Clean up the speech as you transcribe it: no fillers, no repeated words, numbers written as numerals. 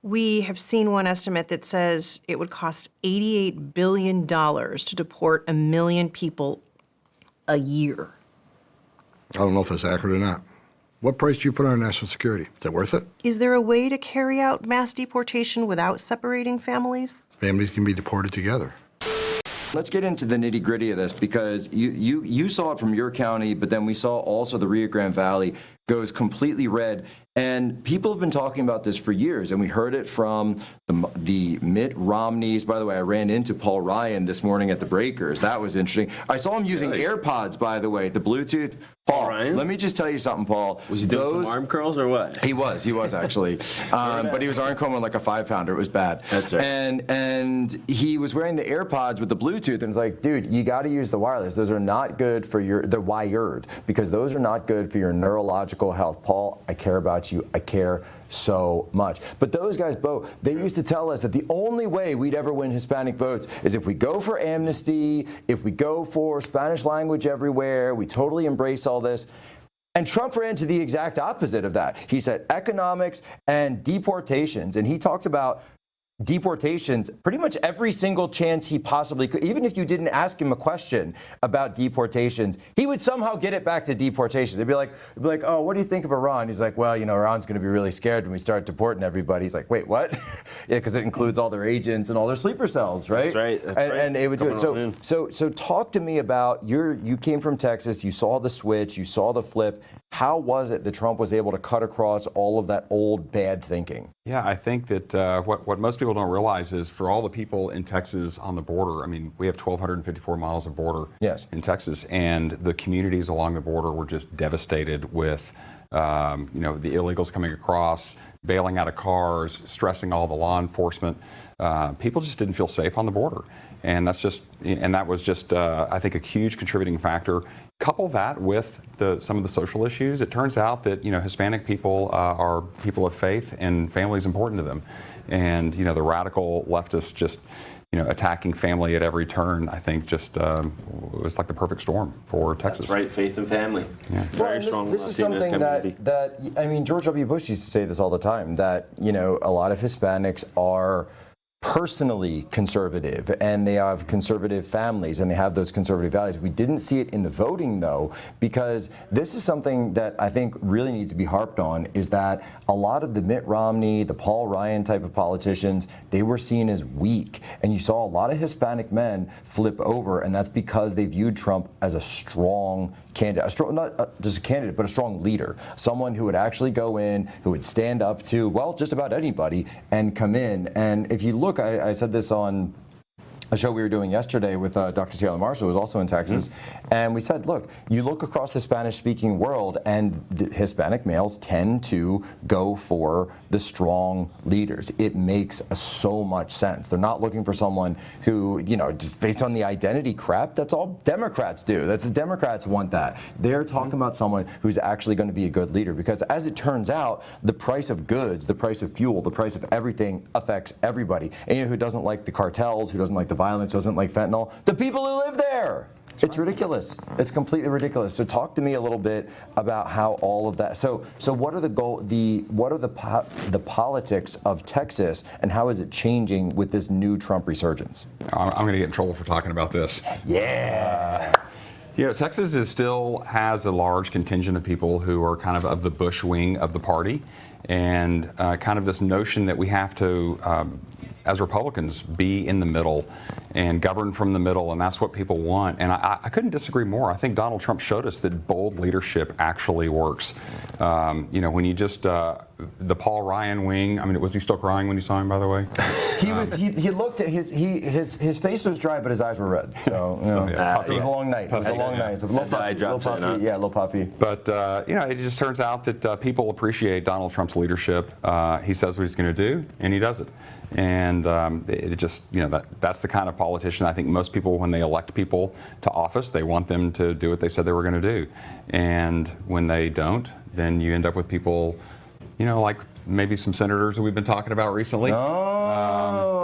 We have seen one estimate that says it would cost $88 billion to deport 1 million people a year. I don't know if that's accurate or not. What price do you put on national security? Is it worth it? Is there a way to carry out mass deportation without separating families? Families can be deported together. Let's get into the nitty-gritty of this, because you saw it from your county, but then we saw also the Rio Grande Valley goes completely red. And people have been talking about this for years, and we heard it from the Mitt Romneys. By the way, I ran into Paul Ryan this morning at the Breakers. That was interesting. I saw him using AirPods, by the way, the Bluetooth. Paul, Ryan? let me just tell you something, Paul. Was he doing some arm curls or what? He was actually. But he was arm curling like a 5-pounder. It was bad. That's right. And he was wearing the AirPods with the Bluetooth, and it's like, dude, you got to use the wireless. Those are not good for the wired, because those are not good for your neurological health. Paul, I care about you. I care so much. But those guys, Bo, they used to tell us that the only way we'd ever win Hispanic votes is if we go for amnesty, if we go for Spanish language everywhere, we totally embrace all this. And Trump ran to the exact opposite of that. He said economics and deportations, and he talked about deportations pretty much every single chance he possibly could. Even if you didn't ask him a question about deportations, he would somehow get it back to deportations. They'd be like, oh, what do you think of Iran? He's like, well, Iran's going to be really scared when we start deporting everybody. He's like, wait, what? Yeah, because it includes all their agents and all their sleeper cells, right? That's right. That's right. And it would do it. So talk to me about you came from Texas. You saw the switch. You saw the flip. How was it that Trump was able to cut across all of that old bad thinking? Yeah, I think that what most people don't realize is for all the people in Texas on the border, I mean, we have 1,254 miles of border in Texas, and the communities along the border were just devastated with, the illegals coming across, bailing out of cars, stressing all the law enforcement. People just didn't feel safe on the border. And that was just, I think, a huge contributing factor. Couple that with some of the social issues. It turns out that Hispanic people are people of faith, and family is important to them. And the radical leftists just attacking family at every turn, I think, just was like the perfect storm for Texas. That's right, faith and family. Yeah. Very strong. This is something that I mean, George W. Bush used to say this all the time, that a lot of Hispanics are personally conservative, and they have conservative families, and they have those conservative values. We didn't see it in the voting, though, because this is something that I think really needs to be harped on, is that a lot of the Mitt Romney, the Paul Ryan type of politicians, they were seen as weak. And you saw a lot of Hispanic men flip over, and that's because they viewed Trump as a strong candidate, not just a candidate, but a strong leader, someone who would actually go in, who would stand up to, well, just about anybody and come in. And if you look, I said this on a show we were doing yesterday with Dr. Taylor Marshall, who was also in Texas, and we said, look, you look across the Spanish-speaking world, and the Hispanic males tend to go for the strong leaders. It makes so much sense. They're not looking for someone who, just based on the identity crap, that's all Democrats do. The Democrats want that. They're talking about someone who's actually going to be a good leader, because as it turns out, the price of goods, the price of fuel, the price of everything affects everybody. And who doesn't like the cartels, who doesn't like the violence, doesn't like fentanyl? The people who live there. It's ridiculous. It's completely ridiculous. So talk to me a little bit about how all of that. So what are the politics of Texas, and how is it changing with this new Trump resurgence? I'm going to get in trouble for talking about this. Yeah. Texas still has a large contingent of people who are kind of the Bush wing of the party, and kind of this notion that we have to, as Republicans, be in the middle and govern from the middle, and that's what people want. And I couldn't disagree more. I think Donald Trump showed us that bold leadership actually works. When you just the Paul Ryan wing. I mean, was he still crying when you saw him, by the way? He was. He looked at his face was dry, but his eyes were red. So it was a long night. It was a long night. It was a little puffy. Yeah, a little puffy. But it just turns out that people appreciate Donald Trump's leadership. He says what he's going to do, and he does it. And it just, that's the kind of politician I think most people, when they elect people to office, they want them to do what they said they were going to do. And when they don't, then you end up with people, like maybe some senators that we've been talking about recently. Oh.